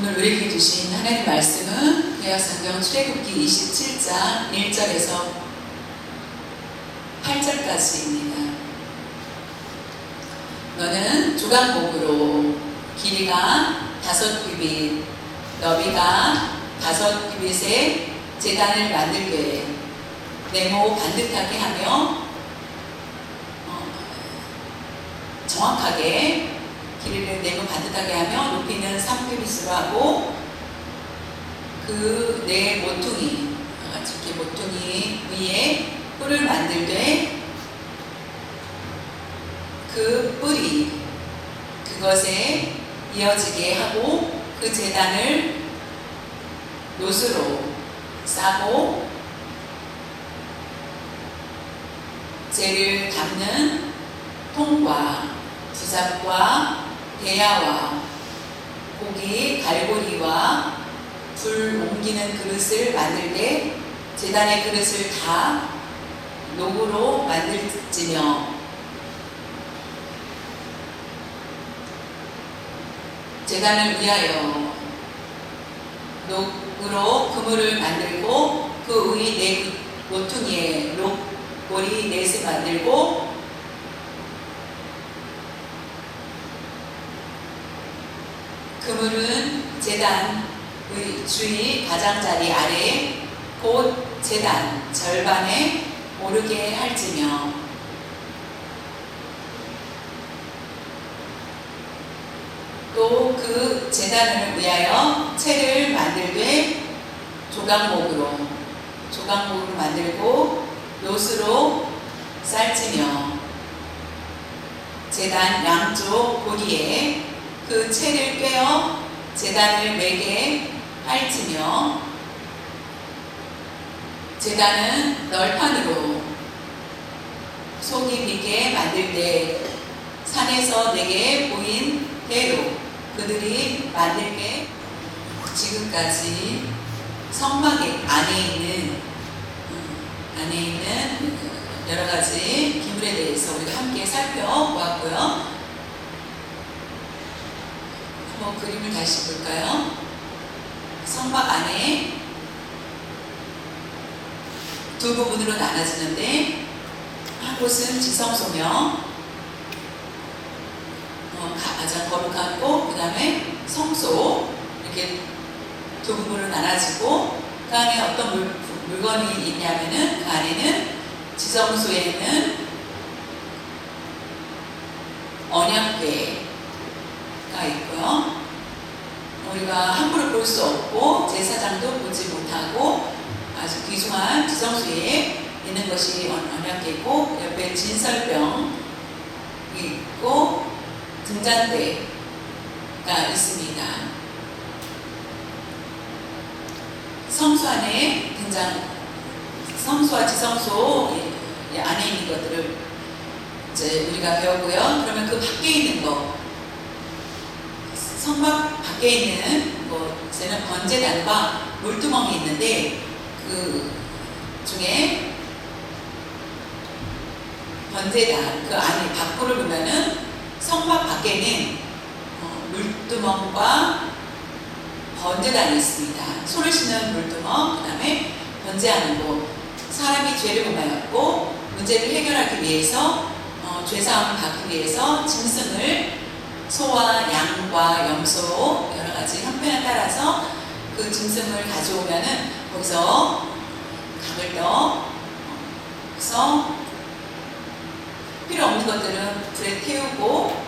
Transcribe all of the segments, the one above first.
오늘 우리에게 주신 하나님 말씀은 구약성경 출애굽기 27장 1절에서 8절까지입니다. 너는 조각목으로 길이가 5규빗, 너비가 5규빗의 제단을 만들되 네모 반듯하게 하며 정확하게 길이를 네모 반듯하게 하며 높이는 3규빗으로 하고 그 네 모퉁이 이렇게 모퉁이 위에 뿔을 만들되 그 뿔이 그것에 이어지게 하고 그 제단을 놋으로 싸고 재를 담는 통과 부삽과 대야와 고기 갈고리와 불 옮기는 그릇을 만들되 제단의 그릇을 다 녹으로 만들지며 제단을 위하여 녹으로 그물을 만들고 그 위 네 모퉁이에 녹고리 넷을 만들고 그물은 제단의 주위 가장자리 아래에 곧 제단 절반에 오르게 할지며 또 그 제단을 위하여 채를 만들되 조각목으로 만들고 놋으로 쌀지며 제단 양쪽 고리에 그 채를 꿰어 제단을 매게 할지며 제단은 널판으로 속이 비게 만들되 산에서 내게 보인 대로 그들이 만들게 지금까지 성막 안에 있는 여러 가지 기물에 대해서 우리가 함께 살펴보았고요. 한번 그림을 다시 볼까요? 성막 안에 두 부분으로 나눠지는데 한 곳은 지성소며 가장 거룩하고 그 다음에 성소 이렇게 두 부분으로 나눠지고 그 안에 어떤 물건이 있냐면은 그 안에는 지성소에는 언약궤가 있고요. 우리가 함부로 볼 수 없고 제사장도 보지 못하고 아주 귀중한 지성소에 있는 것이 언약궤고 옆에 진설병이 있고 등잔대가 있습니다. 성소 안에 성소와 지성소 안에 있는 것들을 이제 우리가 배웠고요. 그러면 그 밖에 있는 거, 성막 밖에 있는 곳에는 번제단과 물두멍이 있는데 그 중에 번제단 그 안에 밖으로 보면은 성막 밖에는 물두멍과 번제단이 있습니다. 소를 씻는 물두멍, 그 다음에 번제하는 곳. 사람이 죄를 범하였고 문제를 해결하기 위해서 죄사함을 받기 위해서 짐승을 소와 양과 염소 여러 가지 형편에 따라서 그 짐승을 가져오면은 거기서 각을 떠서 필요 없는 것들은 불에 태우고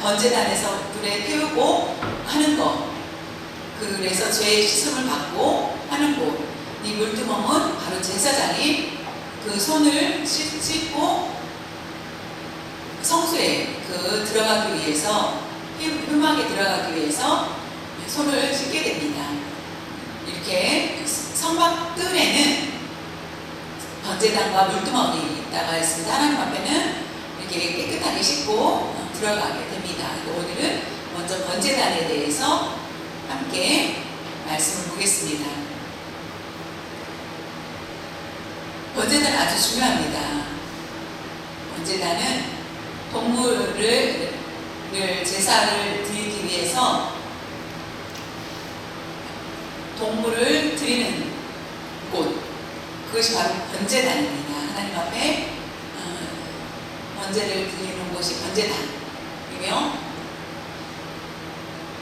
번제단에서 불에 태우고 하는 것. 그래서 죄의 씻음을 받고 하는 곳. 이 물두멍은 바로 제사장이 그 손을 씻고 성소에 들어가기 위해서 흠하게 들어가기 위해서 손을 씻게 됩니다. 이렇게 성막 뜰에는 번제단과 물두멍이 있다가 있습니다. 하나님 앞에는 이렇게 깨끗하게 씻고 들어가게 됩니다. 오늘은 먼저 번제단에 대해서 함께 말씀을 보겠습니다. 번제단 아주 중요합니다. 번제단은 동물을 제사를 드리기 위해서 동물을 드리는 곳, 그것이 바로 번제단입니다. 하나님 앞에 번제를 드리는 곳이 번제단이며,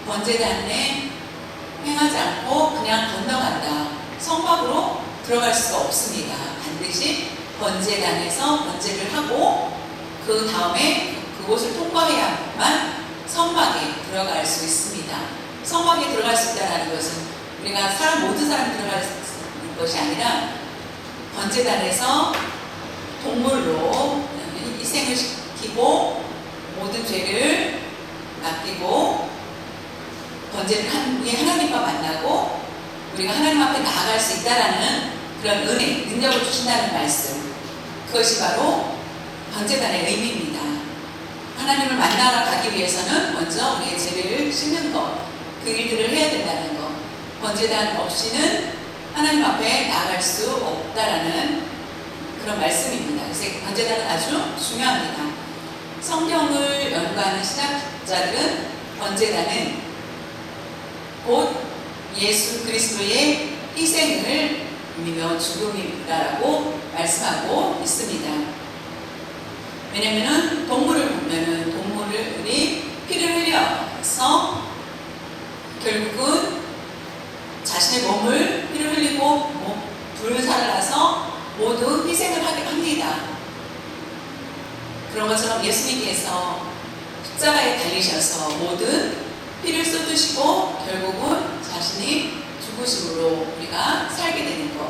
번제단에 행하지 않고 그냥 건너간다, 성막으로 들어갈 수가 없습니다. 반드시 번제단에서 번제를 하고 그 다음에 그곳을 통과해야만 성막에 들어갈 수 있습니다. 성막에 들어갈 수 있다는 것은 우리가 모든 사람이 들어갈 수 있는 것이 아니라 번제단에서 동물로 희생을 시키고 모든 죄를 맡기고 번제를 한 후에 하나님과 만나고 우리가 하나님 앞에 나아갈 수 있다라는 그런 은혜, 능력을 주신다는 말씀, 그것이 바로 번제단의 의미입니다. 하나님을 만나러 가기 위해서는 먼저 우리의 죄를 씻는 것, 그 일들을 해야 된다는 것, 번제단 없이는 하나님 앞에 나아갈 수 없다라는 그런 말씀입니다. 그래서 번제단은 아주 중요합니다. 성경을 연구하는 신학자들은 번제단은 곧 예수 그리스도의 희생을 의미며 죽음이라고 말씀하고 있습니다. 왜냐면은 동물을 보면은 동물이 피를 흘려서 결국은 자신의 몸을 피를 흘리고 불살을 나서 모두 희생을 하게 합니다. 그런 것처럼 예수님께서 십자가에 달리셔서 모든 피를 쏟으시고 결국은 자신이 죽으심으로 우리가 살게 되는 것.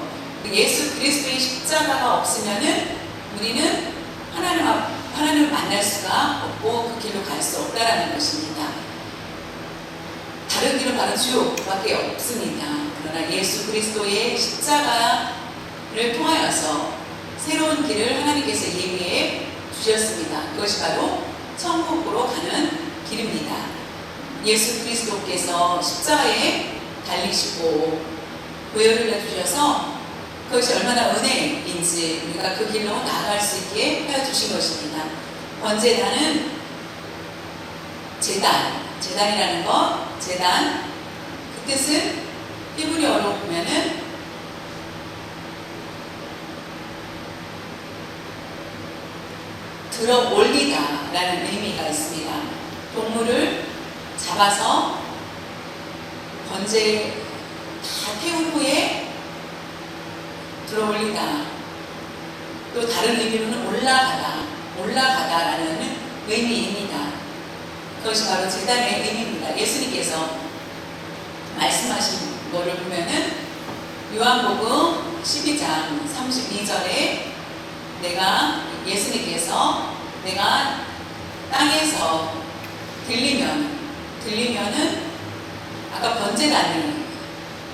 예수 그리스도의 십자가가 없으면은 우리는 하나님을 만날 수가 없고 그 길로 갈 수 없다라는 것입니다. 다른 길은 바로 지옥밖에 없습니다. 그러나 예수 그리스도의 십자가를 통하여서 새로운 길을 하나님께서 예비해 주셨습니다. 그것이 바로 천국으로 가는 길입니다. 예수 그리스도께서 십자가에 달리시고 보혈을 내주셔서 그것이 얼마나 은혜인지 우리가 그 길로 나아갈 수 있게 하여주신 것입니다. 번제단은 재단이라는 것, 재단, 그 뜻은 히브리어로 보면은 들어 올리다 라는 의미가 있습니다. 동물을 잡아서 번제 다 태운 후에 들어 올리다, 또 다른 의미로는 올라가다라는 의미입니다. 그것이 바로 제단의 의미입니다. 예수님께서 말씀하신 것을 보면은 요한복음 12장 32절에 예수님께서 내가 땅에서 들리면은 아까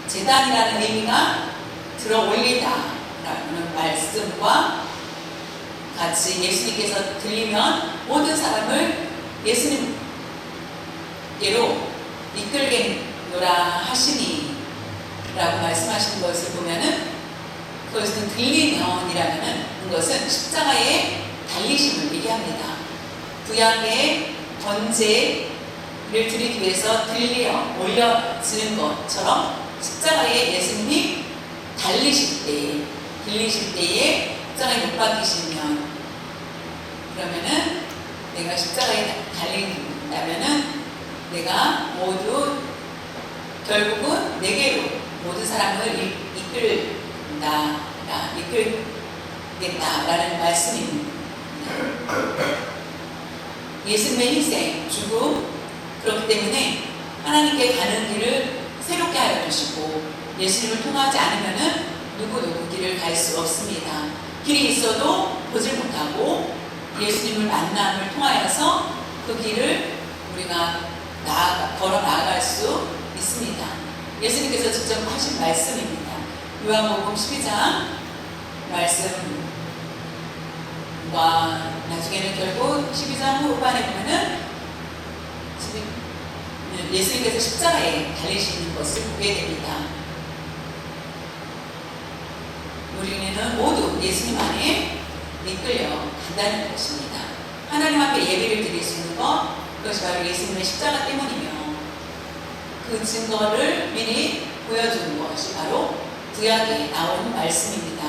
제단이라는 의미가 들어 올리다라는 말씀과 같이 예수님께서 들리면 모든 사람을 예수님께로 이끌겠노라 하시니 라고 말씀하시는 것을 보면은 그것은 들리면이라는 것은 십자가의 달리심을 얘기합니다. 구약의 번제를 드리기 위해서 올려지는 것처럼 십자가에 예수님이 들리실 때에 십자가에 못 박히시면, 그러면은 내가 십자가에 달린다면은 내가 결국은 내게로 모든 사람을 이끌겠다라는 말씀입니다. 예수님의 희생, 죽음, 그렇기 때문에 하나님께 가는 길을 새롭게 하여 주시고 예수님을 통하지 않으면은 누구도 그 길을 갈 수 없습니다. 길이 있어도 보질 못하고 예수님을 만남을 통하여서 그 길을 우리가 걸어 나아갈 수 있습니다. 예수님께서 직접 하신 말씀입니다. 요한복음 12장 말씀과 나중에는 결국 12장 후반에 보면은 예수님께서 십자가에 달리시는 것을 보게 됩니다. 우리는 모두 예수님 안에 이끌려 간다는 것입니다. 하나님 앞에 예배를 드릴 수 있는 것, 그것이 바로 예수님의 십자가 때문이며 그 증거를 미리 보여주는 것이 바로 구약에 나온 말씀입니다.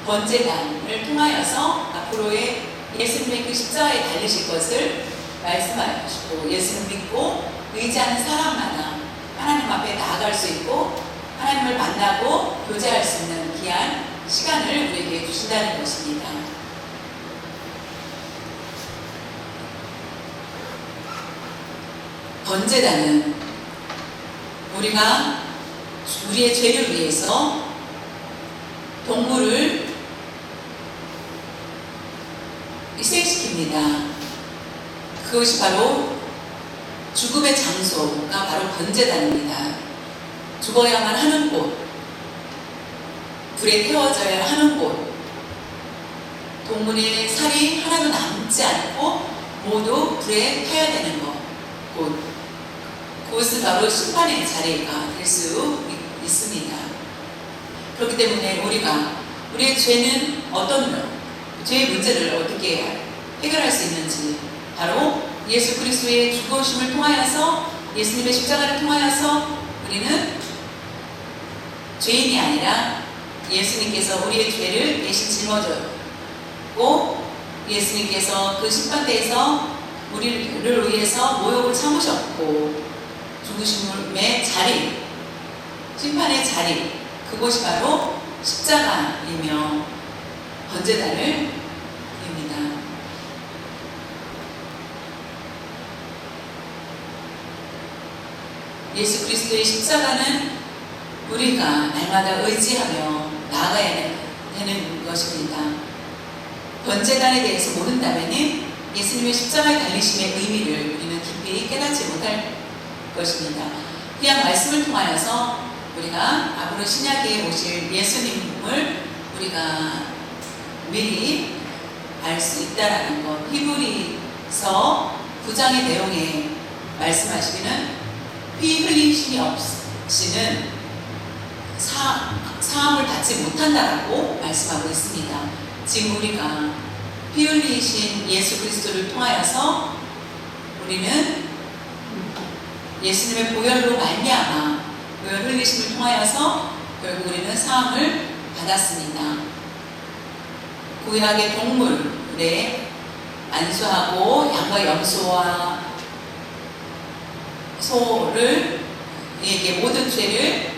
번제단을 통하여서 앞으로의 예수님의 그 십자가에 달리실 것을 말씀하시고, 예수를 믿고 의지하는 사람마다 하나님 앞에 나아갈 수 있고 하나님을 만나고 교제할 수 있는 귀한 시간을 우리에게 주신다는 것입니다. 번제단은 우리가 우리의 죄를 위해서 동물을 희생시킵니다. 그것이 바로 죽음의 장소가 바로 번제단입니다. 죽어야만 하는 곳, 불에 태워져야 하는 곳, 동물의 살이 하나도 남지 않고 모두 불에 타야 되는 곳, 그것은 바로 심판의 자리가 될 수 있습니다. 그렇기 때문에 우리의 죄는 죄의 문제를 어떻게 해결할 수 있는지, 바로 예수 그리스도의 죽으심을 통하여서, 예수님의 십자가를 통하여서 우리는 죄인이 아니라 예수님께서 우리의 죄를 대신 짊어졌고, 예수님께서 그 심판대에서 우리를 위해서 모욕을 참으셨고, 죽으심의 자리, 심판의 자리, 그곳이 바로 십자가이며 번제단을 입니다. 예수 그리스도의 십자가는 우리가 날마다 의지하며 나아가야 되는 것입니다. 번제단에 대해서 모른다면 예수님의 십자가에 달리심의 의미를 우리는 깊이 깨닫지 못할 것입니다. 그냥 말씀을 통하여서 우리가 앞으로 신약에 오실 예수님을 우리가 미리 알 수 있다라는 것. 히브리서 9장의 내용에 말씀하시기는 피 흘리심이 없이는 사함을 받지 못한다라고 말씀하고 있습니다. 지금 우리가 피 흘리신 예수 그리스도를 통하여서 우리는 예수님의 보혈로 말미암아, 보혈 흘리심을 통하여서 결국 우리는 사함을 받았습니다. 구약의 동물에 안수하고 양과 염소와 소를 이에게 모든 죄를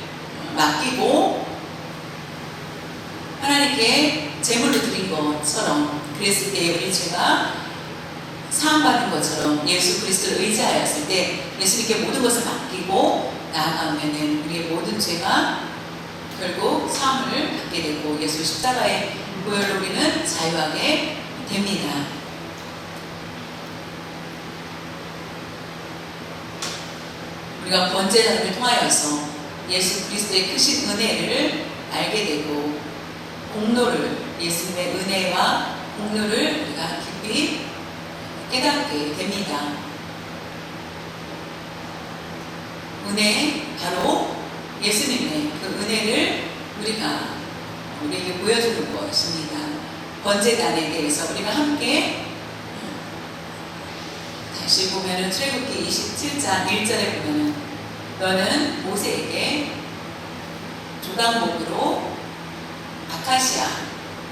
맡기고 하나님께 제물로 드린 것처럼, 그랬을 때 우리 죄가 사함받은 것처럼 예수 그리스도를 의지하였을 때 예수님께 모든 것을 맡기고 나아가면 우리의 모든 죄가 결국 사함을 받게 되고 예수 십자가의 보혈로 우리는 자유하게 됩니다. 우리가 번제단을 통하여서 예수 그리스도의 크신 은혜를 알게 되고, 공로를, 예수님의 은혜와 공로를 우리가 깊이 깨닫게 됩니다. 은혜, 바로 예수님의 그 은혜를 우리에게 보여주는 것입니다. 번제단에 대해서 우리가 함께 다시 보면은 출애굽기 27장 1절에 보면은, 너는 모세에게 조각목으로, 아카시아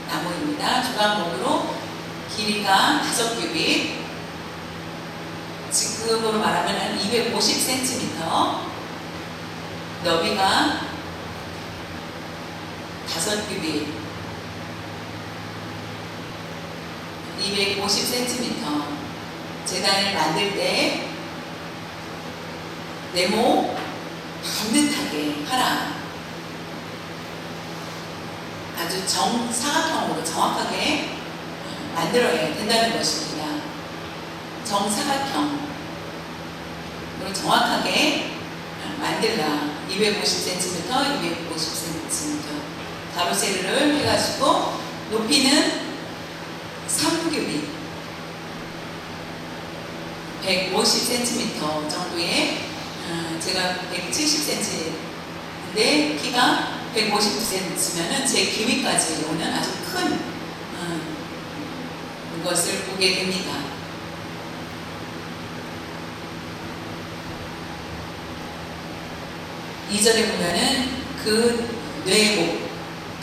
나무입니다. 조각목으로 길이가 5규빗, 지금으로 말하면 한 250cm, 너비가 5규빗, 250cm, 제단을 만들 때 네모 반듯하게 하라. 아주 정사각형으로 정확하게 만들어야 된다는 것입니다. 정사각형으로 정확하게 만들라. 250cm, 250cm 가로세로를 해가지고 높이는 3규빗, 150cm 정도의, 제가 170cm인데 키가 150cm면은 제 기위까지 오는 아주 큰 것을 보게 됩니다. 2절에 보면은 그 뇌목,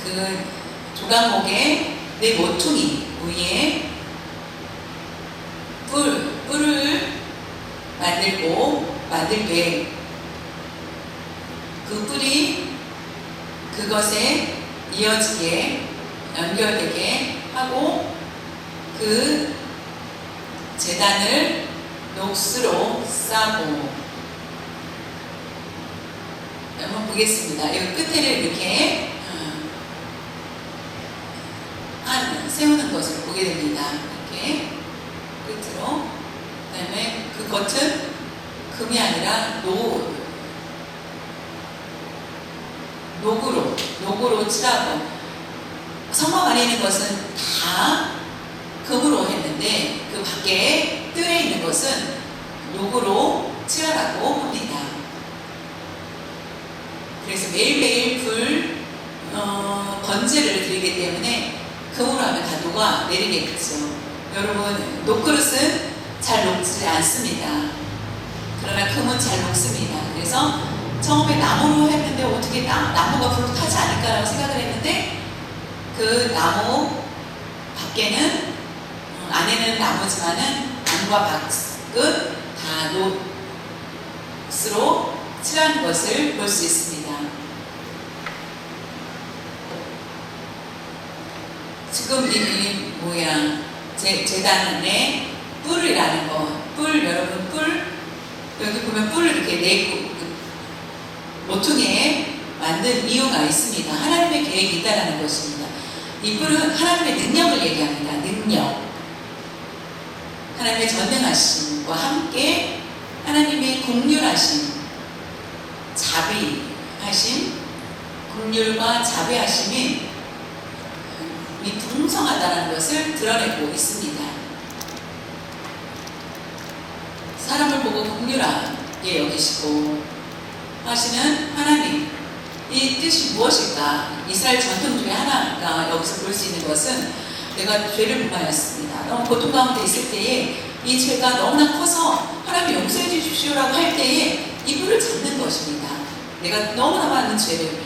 그 조각목의 뇌 모퉁이 위에 뿔을 만들되 그 뿔이 그것에 이어지게 연결되게 하고 그 제단을 녹수로 싸고. 한번 보겠습니다. 이 끝에를 이렇게 세우는 것을 보게 됩니다. 이렇게 끝으로. 그 다음에 그 겉은 금이 아니라 녹으로 칠하고, 성막 안에 있는 것은 다 금으로 했는데 그 밖에 뜰에 있는 것은 녹으로 칠하라고 합니다. 그래서 매일매일 번제를 드리기 때문에 금으로 하면 다 녹아 내리겠죠. 여러분, 녹그릇은 잘 녹지 않습니다. 그러나 금은 잘 녹습니다. 그래서 처음에 나무로 했는데 어떻게 나무가 불로 타지 않을까라고 생각을 했는데 그 나무 밖에는 안에는 나무지만은 안과 밖은 다 녹수로 칠하는 것을 볼 수 있습니다. 지금 이 모양 제단에 뿔이라는 거, 여러분 여기 보면 뿔을 이렇게 모퉁이에 만든 이유가 있습니다. 하나님의 계획이 있다는 것입니다. 이 뿔은 하나님의 능력을 얘기합니다. 능력. 하나님의 전능하심과 함께 하나님의 긍휼하심, 자비하심, 긍휼과 자비하심이 풍성하다는 것을 드러내고 있습니다. 사람을 보고 긍휼하게 여기시고 하시는 하나님, 이 뜻이 무엇일까? 이스라엘 전통 중에 하나가 여기서 볼 수 있는 것은 내가 죄를 범하였습니다. 너무 고통 가운데 있을 때에 이 죄가 너무나 커서 하나님 용서해 주십시오라고 할 때에 이 뿔을 잡는 것입니다. 내가 너무나 많은 죄를.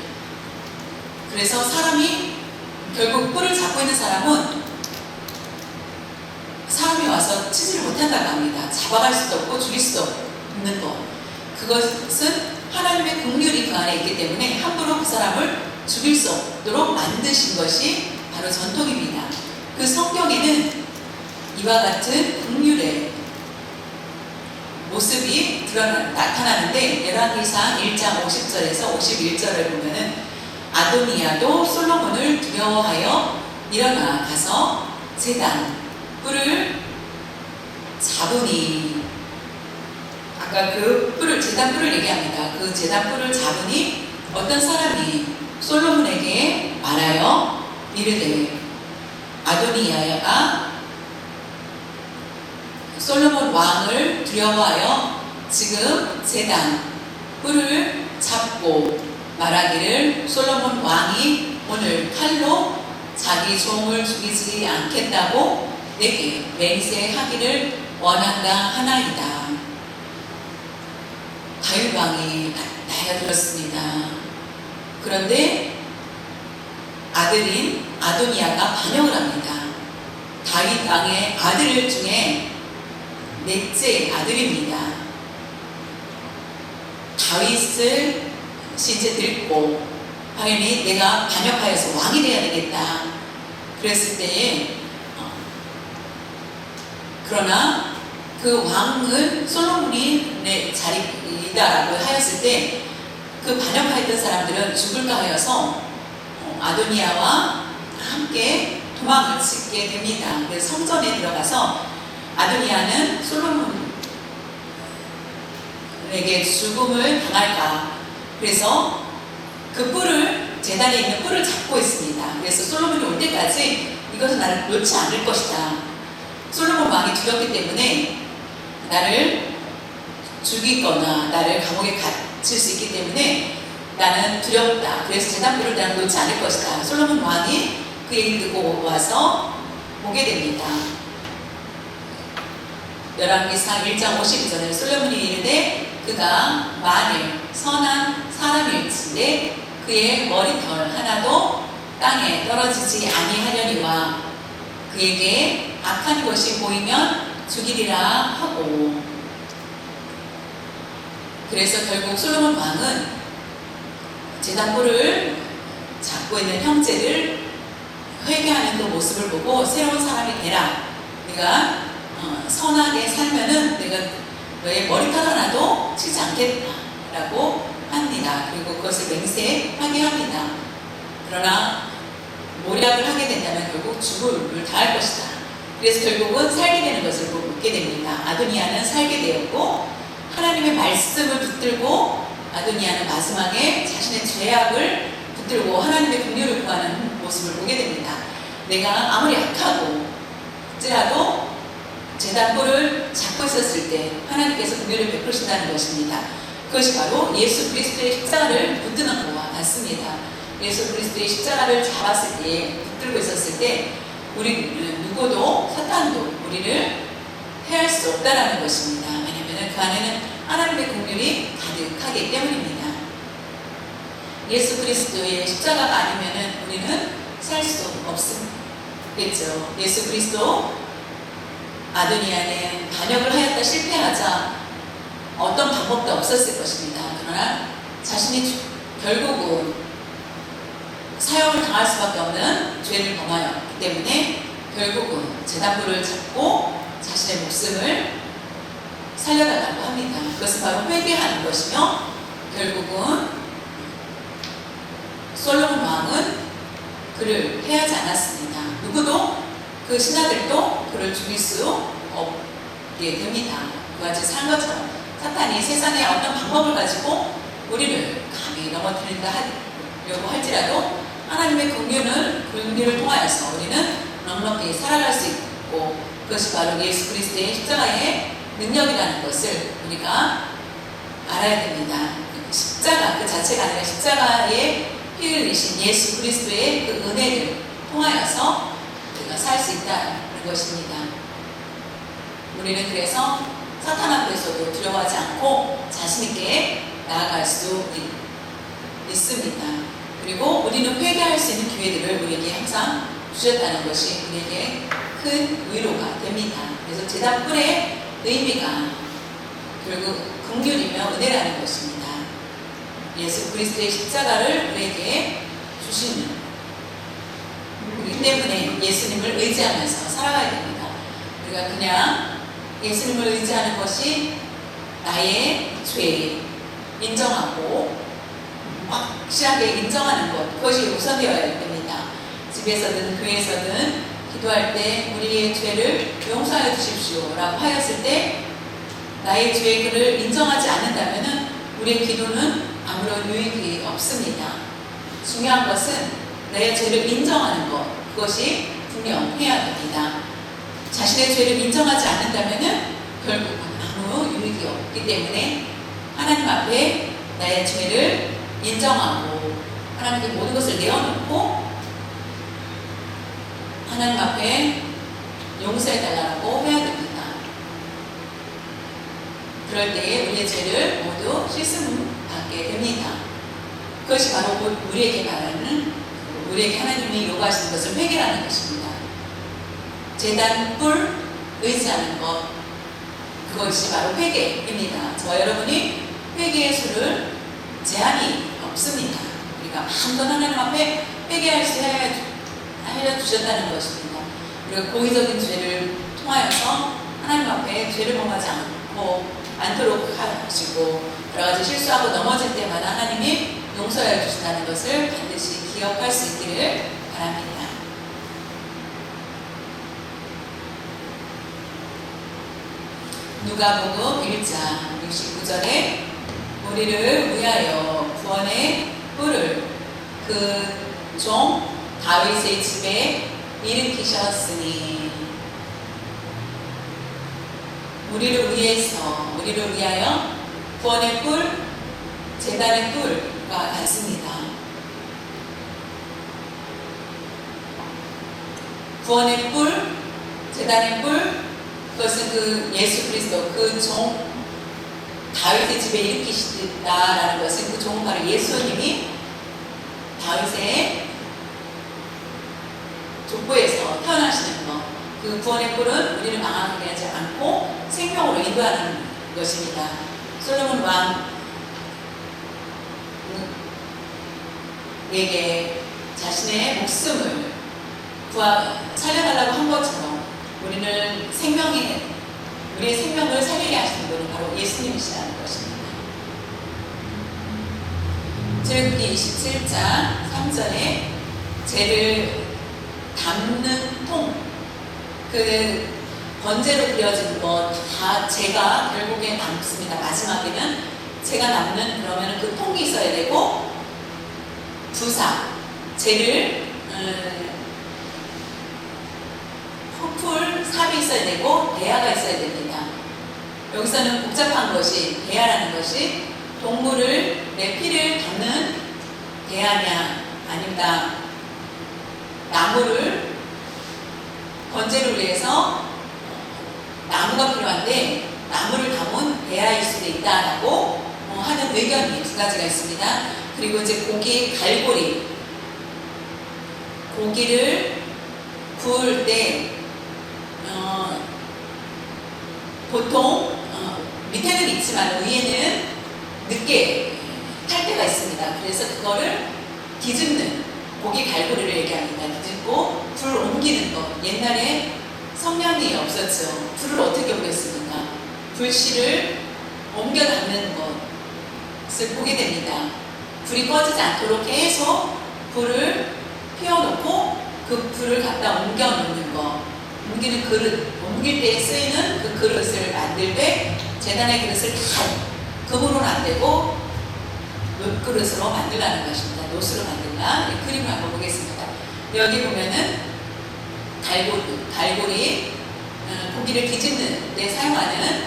그래서 사람이 결국 뿔을 잡고 있는 사람은 사람이 와서 치지를 못한다고 합니다. 잡아갈 수도 없고 죽일 수도 없는 것. 그것은 하나님의 긍휼이 그 안에 있기 때문에 함부로 그 사람을 죽일 수 없도록 만드신 것이 바로 전통입니다. 그 성경에는 이와 같은 긍휼의 모습이 나타나는데 열왕기상 1장 50절에서 51절을 보면은 아도니아도 솔로몬을 두려워하여 일어나 가서 제단 뿔을 잡으니, 아까 그 제단 뿔을 얘기합니다. 그 제단 뿔을 잡으니 어떤 사람이 솔로몬에게 말하여 이르되, 아도니아가 솔로몬 왕을 두려워하여 지금 제단 뿔을 잡고 말하기를 솔로몬 왕이 오늘 칼로 자기 종을 죽이지 않겠다고 내게 맹세하기를 원한다 하나이다. 다윗 왕이 달려들었습니다. 그런데 아들인 아도니아가 반역을 합니다. 다윗 왕의 아들 중에 넷째 아들입니다. 다윗을 이제 듣고 당연히 내가 반역하여서 왕이 되어야 되겠다 그랬을 때에 그러나 그 왕은 솔로몬이 내 자리이다라고 하였을 때 그 반역하였던 사람들은 죽을까 하여서 아도니아와 함께 도망을 치게 됩니다. 그래서 성전에 들어가서 아도니아는 솔로몬에게 죽음을 당할까, 그래서 그 뿔을, 제단에 있는 뿔을 잡고 있습니다. 그래서 솔로몬이 올 때까지 이것은 나를 놓지 않을 것이다. 솔로몬 왕이 두렵기 때문에 나를 죽이거나 나를 감옥에 갇힐 수 있기 때문에 나는 두렵다. 그래서 제단뿔을 나는 놓지 않을 것이다. 솔로몬 왕이 그 얘기를 듣고 와서 보게 됩니다. 열왕기상 1장 52절에 솔로몬이 이르되 그가 만일 선한 사람일진데 그의 머리털 하나도 땅에 떨어지지 아니하려니와 그에게 악한 것이 보이면 죽이리라 하고. 그래서 결국 솔로몬 왕은 제단불을 잡고 있는 형제를 회개하는 그 모습을 보고 새로운 사람이 되라. 네가 선하게 살면은 내가 너의 머리털 하나도 치지 않겠다라고 합니다. 그리고 그것을 맹세하게 합니다. 그러나 모략을 하게 된다면 결국 죽음을 당할 것이다. 그래서 결국은 살게 되는 것을 보게 됩니다. 아도니아는 살게 되었고 하나님의 말씀을 붙들고 아도니아는 마지막에 자신의 죄악을 붙들고 하나님의 긍휼을 구하는 모습을 보게 됩니다. 내가 아무리 약하고 할지라도 제단불을 잡고 있었을 때 하나님께서 긍휼을 베푸신다는 것입니다. 그것이 바로 예수 그리스도의 십자가를 붙드는 것과 같습니다. 예수 그리스도의 십자가를 잡았을 때, 붙들고 있었을 때 우리 누구도 사탄도 우리를 해할 수 없다라는 것입니다. 왜냐하면 그 안에는 하나님의 긍휼이 가득하기 때문입니다. 예수 그리스도의 십자가가 아니면 우리는 살 수 없습니다. 그렇죠? 예수 그리스도 아도니아는 반역을 하였다 실패하자 어떤 방법도 없었을 것입니다. 그러나 자신이 결국은 사형을 당할 수밖에 없는 죄를 범하였기 때문에 결국은 제단불을 잡고 자신의 목숨을 살려달라고 합니다. 그것은 바로 회개하는 것이며 결국은 솔로몬 왕은 그를 해하지 않았습니다. 누구도 그 신하들도 그를 죽일 수 없게 됩니다. 그같이 산 것처럼 사탄이 세상의 어떤 방법을 가지고 우리를 감히 넘어뜨린다 하려고 할지라도 하나님의 긍휼을 통하여서 우리는 넉넉히 살아갈 수 있고 그것이 바로 예수 그리스도의 십자가의 능력이라는 것을 우리가 알아야 됩니다. 십자가 그 자체가 아니라 십자가의 피 흘리신 예수 그리스도의 그 은혜를 통하여서 우리가 살 수 있다는 것입니다. 우리는 그래서 사탄 앞에서도 두려워하지 않고 자신있게 나아갈 수 있습니다. 그리고 우리는 회개할 수 있는 기회들을 우리에게 항상 주셨다는 것이 우리에게 큰 위로가 됩니다. 그래서 제단불의 의미가 결국 긍휼이며 은혜라는 것입니다. 예수 그리스도의 십자가를 우리에게 주시는 그렇기 때문에 예수님을 의지하면서 살아가야 됩니다. 우리가 그냥 예수님을 의지하는 것이 나의 죄 인정하고 확실하게 인정하는 것, 그것이 우선되어야 됩니다. 집에서든 교회에서든 기도할 때 우리의 죄를 용서하여 주십시오 라고 하였을 때 나의 죄를 인정하지 않는다면 우리의 기도는 아무런 유익이 없습니다. 중요한 것은 내 죄를 인정하는 것, 그것이 분명해야 됩니다. 자신의 죄를 인정하지 않는다면 결국은 아무 유익이 없기 때문에 하나님 앞에 나의 죄를 인정하고 하나님께 모든 것을 내어놓고 하나님 앞에 용서해달라고 해야 됩니다. 그럴 때에 우리의 죄를 모두 씻음받게 됩니다. 그것이 바로 우리에게 말하는 우리에게 하나님이 요구하시는 것을 회개라는 것입니다. 제단불 의지하는 것, 그것이 바로 회개입니다. 저와 여러분이 회개의 수를 제한이 없습니다. 우리가 마음껏 하나님 앞에 회개할 수 알려주셨다는 것입니다. 우리가 고의적인 죄를 통하여서 하나님 앞에 죄를 범하지 않도록 하시고 여러 가지 실수하고 넘어질 때마다 하나님이 용서해 주신다는 것을 반드시 기억할 수 있기를 바랍니다. 누가복음 1장 69절에 우리를 위하여 구원의 뿔을 그 종 다윗의 집에 일으키셨으니 우리를 위하여 구원의 뿔, 제단의 뿔과 같습니다. 구원의 뿔, 제단의 뿔, 그것은 그 예수 그리스도 그 종 다윗의 집에 일으키시다라는 것은 그 종은 바로 예수님이 다윗의 족보에서 태어나시는 것, 그 구원의 꿀은 우리를 망하게 하지 않고 생명으로 인도하는 것입니다. 솔로몬 왕에게 자신의 목숨을 살려달라고 한 것처럼 우리의 생명을 살리게 하시는 분은 바로 예수님이시라는 것입니다. 출애굽기 27장 3절에 죄를 담는 통, 그 번제로 드려진 것 다 죄가 결국에 남습니다. 마지막에는 죄가 남는, 그러면 그 통이 있어야 되고, 부사, 죄를 풀 삽이 있어야 되고 대야가 있어야 됩니다. 여기서는 복잡한 것이, 대야라는 것이 내 피를 담는 대야냐, 아닙니다. 나무를 번제를 위해서 나무가 필요한데 나무를 담은 대야일 수도 있다라고 하는 의견이 두 가지가 있습니다. 그리고 이제 고기를 구울 때 보통 밑에는 있지만 위에는 늦게 탈 때가 있습니다. 그래서 그거를 뒤집는, 고기 갈고리를 얘기합니다. 뒤집고 불 옮기는 것. 옛날에 성냥이 없었죠. 불을 어떻게 옮겼습니까? 불씨를 옮겨 담는 것을 보게 됩니다. 불이 꺼지지 않도록 계속 불을 피워놓고 그 불을 갖다 옮겨 놓는 것. 옮기는 그릇, 옮길 때 쓰이는 그 그릇을 만들 때 제단의 그릇을 다 금으로는 안 되고 놋그릇으로 만들라는 것입니다. 놋으로 만들라. 이 그림을 한번 보겠습니다. 여기 보면은 갈고리, 고기를 뒤집을 때 사용하는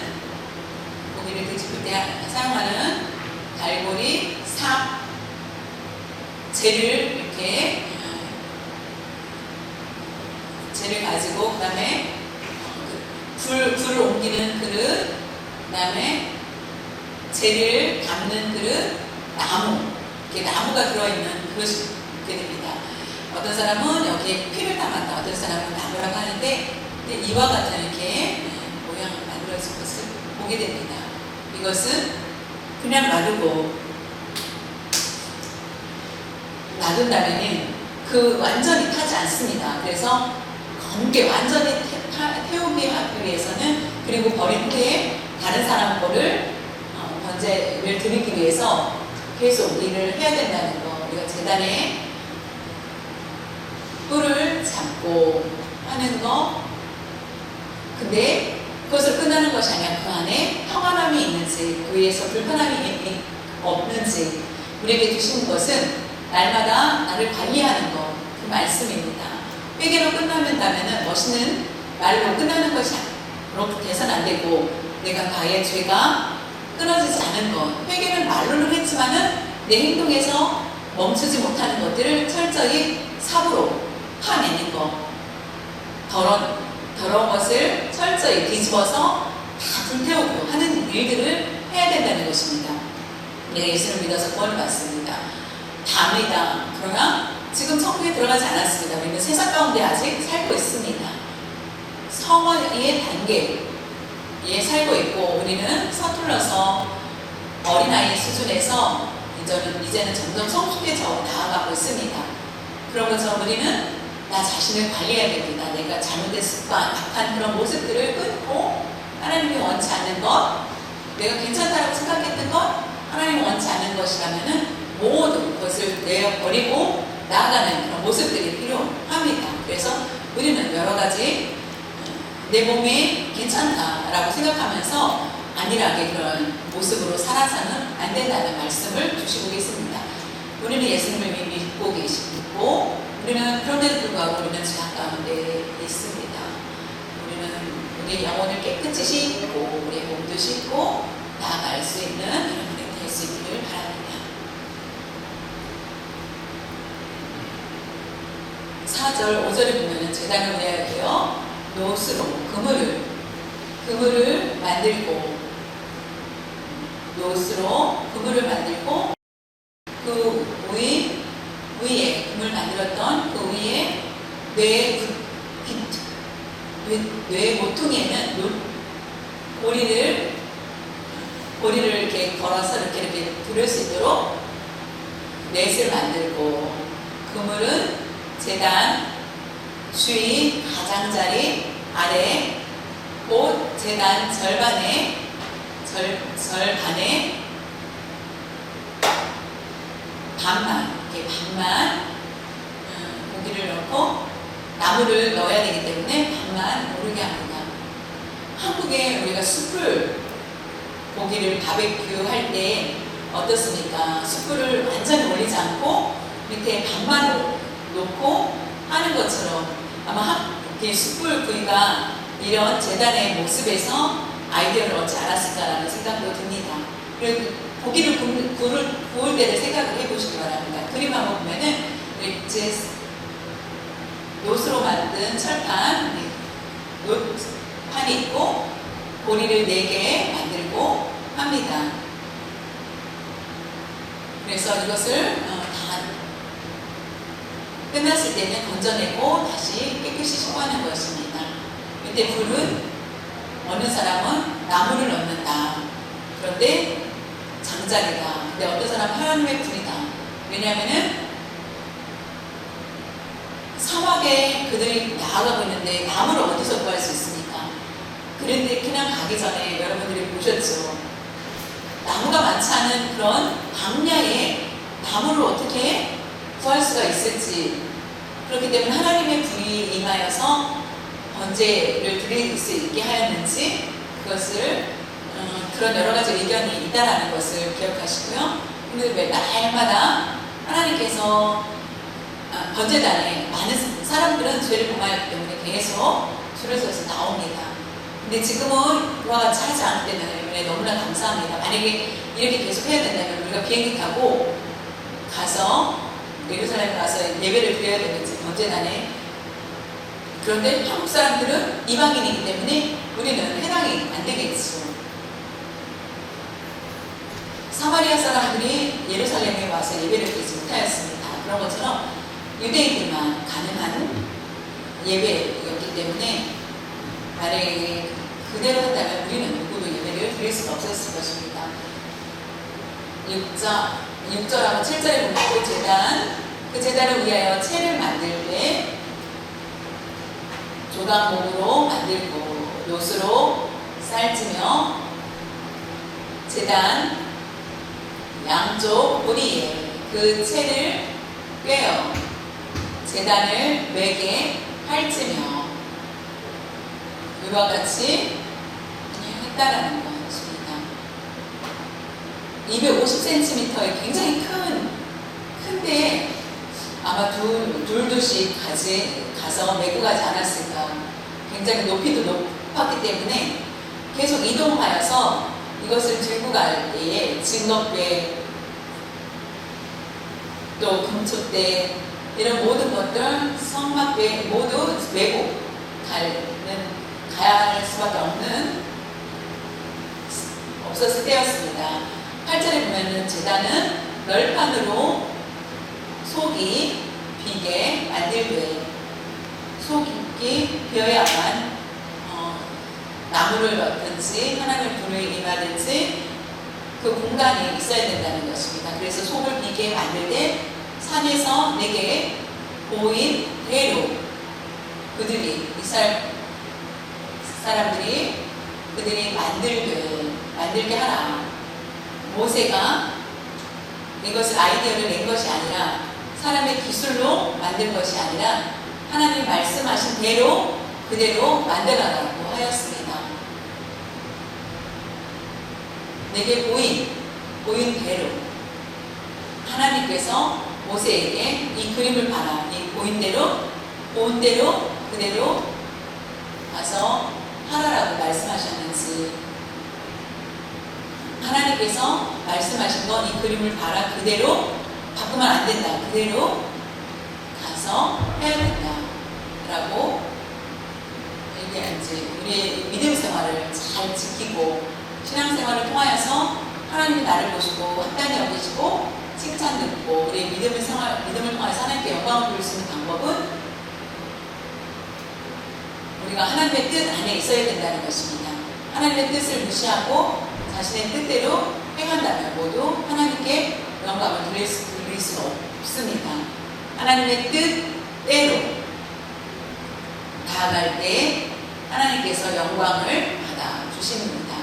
갈고리, 삽, 재를 이렇게 재를 가지고, 그 다음에 불을 옮기는 그릇, 그 다음에 재를 담는 그릇, 나무, 이렇게 나무가 들어있는 그릇이 있게 됩니다. 어떤 사람은 여기에 피를 담았다, 어떤 사람은 나무라고 하는데, 이와 같은 이렇게 모양을 만들어진 것을 보게 됩니다. 이것은 그냥 놔둔다면은 그 완전히 타지 않습니다. 그래서 검게 완전히 태우기 하기 위해서는, 그리고 버린 후에 다른 사람 거를 번제를 드리기 위해서 계속 일을 해야 된다는 거. 우리가 제단에 뿔을 잡고 하는 거. 근데 그것을 끝나는 것이 아니라 그 안에 평안함이 있는지, 그 위에서 불편함이 없는지 우리에게 주신 것은 날마다 나를 관리하는 것, 그 말씀입니다. 회개로 끝나면은 멋있는 말로 끝나는 것이 그렇게 돼서는 안 되고, 내가 나의 죄가 끊어지지 않은 것, 회개는 말로는 했지만은 내 행동에서 멈추지 못하는 것들을 철저히 삽으로 파내는 것, 더러운 것을 철저히 뒤집어서 다 불태우고 하는 일들을 해야 된다는 것입니다. 내가 예수를 믿어서 구원을 받습니다. 답니다. 그러나 지금 천국에 들어가지 않았습니다. 우리는 세상 가운데 아직 살고 있습니다. 성화의 단계에 살고 있고, 우리는 서툴러서 어린아이 수준에서 이제는 점점 성숙해져 나아가고 있습니다. 그런 것처럼 우리는 나 자신을 관리해야 됩니다. 내가 잘못된 습관, 악한 그런 모습들을 끊고, 하나님이 원치 않는 것, 내가 괜찮다고 생각했던 것, 하나님이 원치 않는 것이라면은 모든 것을 내어버리고 나아가는 그런 모습들이 필요합니다. 그래서 우리는 여러 가지 내 몸이 괜찮다라고 생각하면서 안일하게 그런 모습으로 살아서는 안 된다는 말씀을 주시고 계십니다. 우리는 예수님을 믿고 계시고, 우리는 그런데도 불구하고 우리는 죄악 가운데 있습니다. 우리는 우리 영혼을 깨끗이 씻고 우리의 몸도 씻고 나아갈 수 있는 여러분이 될 수 있기를 바랍니다. 4절, 5절에 보면 제단을 위하여 놋으로 그물을 만들고, 노스로 그물을 만들고 그 위에 그물 만들었던 그 위에 뇌 모퉁이에는 고리를 이렇게 걸어서 이렇게 들을 수 있도록 넷을 만들고 그물은 제단 주위 가장자리 아래 곧 제단 절반에 반만 고기를 넣고 나무를 넣어야 되기 때문에 반만 오르게 합니다. 한국에 우리가 숯불 고기를 바베큐 할 때 어떻습니까? 숯불을 완전히 올리지 않고 밑에 반만 놓고 하는 것처럼 아마 숯불 구이가 이런 재단의 모습에서 아이디어를 얻지 않았을까라는 생각도 듭니다. 그리고 고기를 구울 때를 생각을 해보시기 바랍니다. 그림 한번 보면은 이제 노스로 만든 철판, 판이 있고 고리를 4개 만들고 합니다. 그래서 이것을 다 끝났을 때는 건져내고 다시 깨끗이 씻어하는 것입니다. 이때 불은 어느 사람은 나무를 넣는다. 그런데 장작이다. 근데 어떤 사람은 하나님의 불이다. 왜냐하면은 사막에 그들이 나아가고 있는데 나무를 어디서 구할 수 있습니까? 그런데 그냥 가기 전에 여러분들이 보셨죠. 나무가 많지 않은 그런 광야에 나무를 어떻게 구할 수가 있을지. 그렇기 때문에 하나님의 불이 임하여서 번제를 드릴 수 있게 하였는지 그것을 그런 여러 가지 의견이 있다라는 것을 기억하시고요. 오늘 왜 날마다 하나님께서 번제단에 많은 사람들은 죄를 범하였기 때문에 계속 줄을 서서 나옵니다. 근데 지금은 그와 같이 하지 않기 때문에 너무나 감사합니다. 만약에 이렇게 계속 해야 된다면 우리가 비행기 타고 가서 예루살렘 가서 예배를 드려야 되는지 번제단에. 그런데 한국 사람들은 이방인이기 때문에 우리는 해당이 안 되겠죠. 사마리아 사람들이 예루살렘에 와서 예배를 드리지 못하였습니다. 그런 것처럼 유대인들만 가능한 예배였기 때문에 만약에 그대로 한다면 우리는 누구도 예배를 드릴 수가 없었을 것입니다. 6절하고 7절에 보면 그 제단을 위하여 채를 만들되 조각목으로 만들고 노스로 쌀지며 제단 양쪽 고리에 그 채를 꿰어 제단을 4개 할지며 이와 같이 했다라는 것입니다. 250cm의 굉장히 큰데 아마 둘씩 가서 메고 가지 않았을까. 굉장히 높이도 높았기 때문에 계속 이동하여서 이것을 들고 갈 때에 증거배 또 금초대 이런 모든 것들 성막배 모두 메고 가야 할 수밖에 없었을 때였습니다. 8절에 보면은 제단은 널판으로 속이 비게 만들되 속이 비어야만 나무를 넣든지 하나님의 불을 임하든지 그 공간이 있어야 된다는 것입니다. 그래서 속을 비게 만들 때 산에서 4개 보인 대로 그들이 이스라엘 사람들이 그들이 만들게 하라. 모세가 이것을 아이디어를 낸 것이 아니라 사람의 기술로 만든 것이 아니라 하나님 말씀하신 대로 그대로 만들어가라고 하였습니다. 4개 보인 대로 하나님께서 모세에게 이 그림을 봐라. 이 보인 대로 그대로 가서 하라라고 말씀하셨는지 하나님께서 말씀하신 건 이 그림을 봐라. 그대로 바꾸면 안 된다. 그대로 가서 해야 된다. 라고 이제 우리의 믿음 생활을 잘 지키고 신앙생활을 통하여서 하나님이 나를 보시고 합당히 여기시고 칭찬 듣고 우리의 믿음을 통해서 하나님께 영광을 돌릴 수 있는 방법은 우리가 하나님의 뜻 안에 있어야 된다는 것입니다. 하나님의 뜻을 무시하고 자신의 뜻대로 행한다면 모두 하나님께 영광을 돌릴 수가 없습니다. 하나님의 뜻대로 나아갈 때 하나님께서 영광을 받아 주십니다.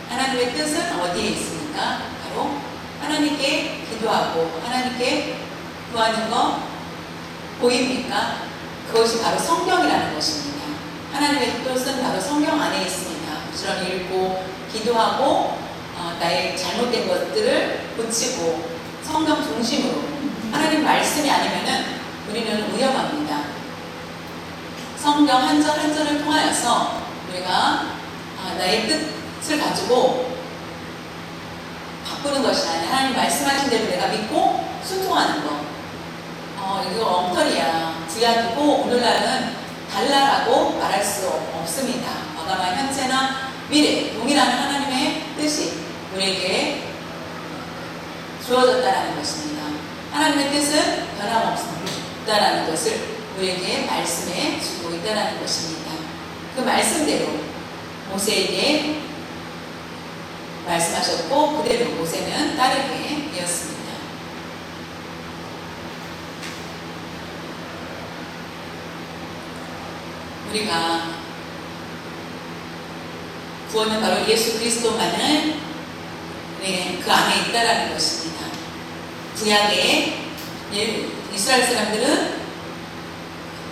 하나님의 뜻은 어디에 있습니까? 바로 하나님께 기도하고 하나님께 구하는 것 보입니까? 그것이 바로 성경이라는 것입니다. 하나님의 뜻은 바로 성경 안에 있습니다. 부지런히 읽고 기도하고 나의 잘못된 것들을 고치고 성경 중심으로 하나님 말씀이 아니면은 우리는 위험합니다. 성경 한 절 한 절을 통하여서 우리가 나의 뜻을 가지고 바꾸는 것이 아니라 하나님 말씀하신 대로 내가 믿고 순종하는 것. 이거 엉터리야. 뒤야두고 오늘날은 달라라고 말할 수 없습니다. 과거나 현재나 미래 동일한 하나님의 뜻이 우리에게 주어졌다는 것입니다. 하나님의 뜻은 변함없다라는 것을 우리에게 말씀해 주고 있다는 것입니다. 그 말씀대로 모세에게 말씀하셨고 그대로 모세는 따르게 되었습니다. 우리가 구원은 바로 예수 그리스도만을 그 안에 있다라는 것입니다. 구약의 이스라엘 사람들은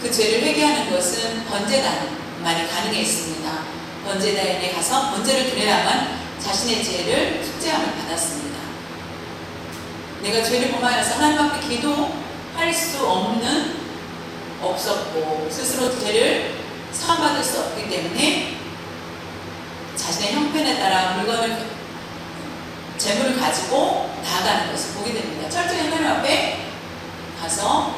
그 죄를 회개하는 것은 번제단만이 가능했습니다. 번제단에 가서 번제를 드려야만 자신의 죄를 속죄함을 받았습니다. 내가 죄를 범하여서 하나님 앞에 기도할 수 없었고 스스로 죄를 사함받을 수 없기 때문에 자신의 형편에 따라 재물을 가지고 나아가는 것을 보게 됩니다. 철저히 하나님 앞에 가서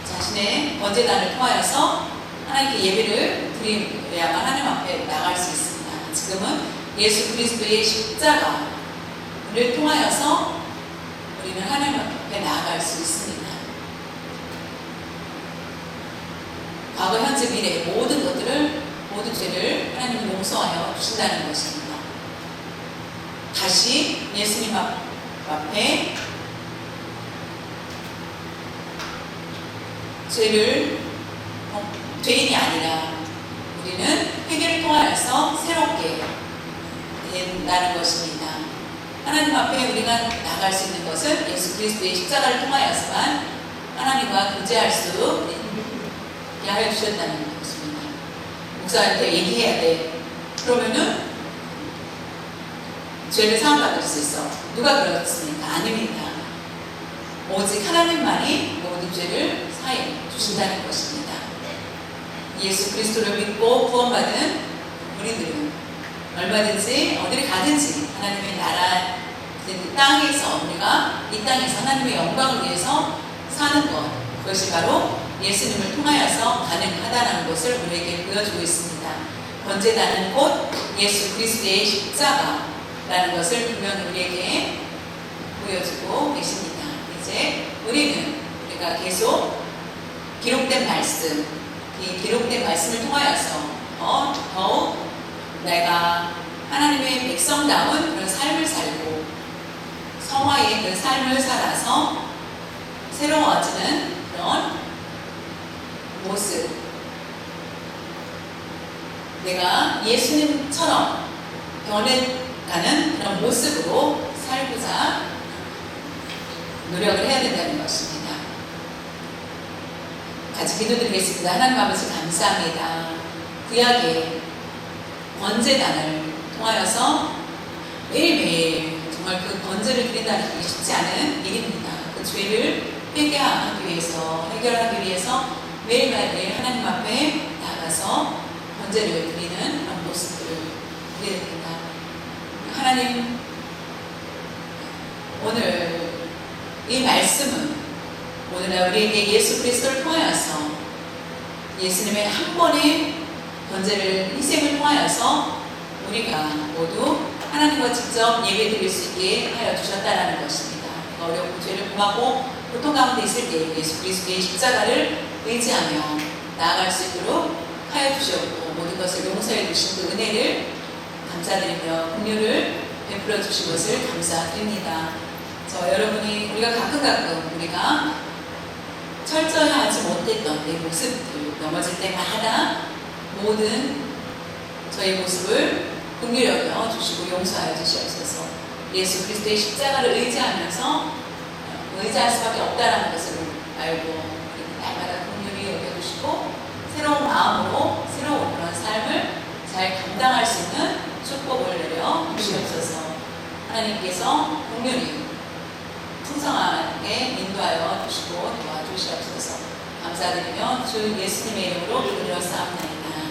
자신의 번제단을 통하여서 하나님께 예배를 드려야만 하나님 앞에 나갈 수 있습니다. 지금은 예수 그리스도의 십자가를 통하여서 우리는 하나님 앞에 나아갈 수 있습니다. 과거, 현재, 미래 모든 죄를 하나님이 용서하여 주신다는 것입니다. 다시 예수님 앞에 죄인이 아니라 우리는 회개를 통하여서 새롭게 된다는 것입니다. 하나님 앞에 우리가 나갈 수 있는 것은 예수 그리스도의 십자가를 통하여서만 하나님과 교제할 수 있게 하여 주셨다는 것입니다. 목사한테 얘기해야 돼. 그러면은 죄를 사함받을 수 있어. 누가 그렇습니까? 아닙니다. 오직 하나님만이 모든 죄를 사해 주신다는 것입니다. 예수 그리스도를 믿고 구원받은 우리들은 얼마든지 어디를 가든지 하나님의 나라 땅에서 우리가 이 땅에서 하나님의 영광을 위해서 사는 것, 그것이 바로 예수님을 통하여서 가능하다는 것을 우리에게 보여주고 있습니다. 번제단은 곧 예수 그리스도의 십자가라는 것을 분명히 우리에게 보여주고 계십니다. 이제 우리가 계속 기록된 말씀, 이 기록된 말씀을 통하여서 더욱 내가 하나님의 백성다운 그런 삶을 살고 성화의 그 삶을 살아서 새로워지는 그런 모습, 내가 예수님처럼 변해가는 그런 모습으로 살고자 노력을 해야 된다는 것입니다. 같이 기도드리겠습니다. 하나님 아버지 감사합니다. 구약의 번제단을 통하여서 매일매일 정말 그 번제를 드린다는 게 쉽지 않은 일입니다. 그 죄를 회개하기 위해서, 해결하기 위해서 매일매일 하나님 앞에 나가서 번제를 드리는 그런 모습들을 보게 됩니다. 하나님, 오늘 이 말씀은 오늘날 우리에게 예수 그리스도를 통하여서 예수님의 한 번의 번제를 희생을 통하여서 우리가 모두 하나님과 직접 예배 드릴 수 있게 하여 주셨다라는 것입니다. 내가 어렵고 죄를 범하고 고통 가운데 있을 때 예수 그리스도의 십자가를 의지하며 나아갈 수 있도록 하여 주셨고 모든 것을 용서해 주신 그 은혜를 감사드리며 긍휼을 베풀어 주신 것을 감사드립니다. 여러분이 우리가 가끔 우리가 철저히 하지 못했던 내 모습들 넘어질 때마다 모든 저희 모습을 긍휼히 여겨 주시고 용서하여 주시옵소서. 예수 그리스도의 십자가를 의지하면서 의지할 수밖에 없다라는 것을 알고 날마다 긍휼히 여겨 주시고 새로운 마음으로 새로운 그런 삶을 잘 감당할 수 있는 축복을 내려 주시옵소서. 하나님께서 긍휼히 풍성하게 인도하여 주시고 도와주시옵소서. 감사드리며 주 예수님의 이름으로 기도드렸사옵나이다.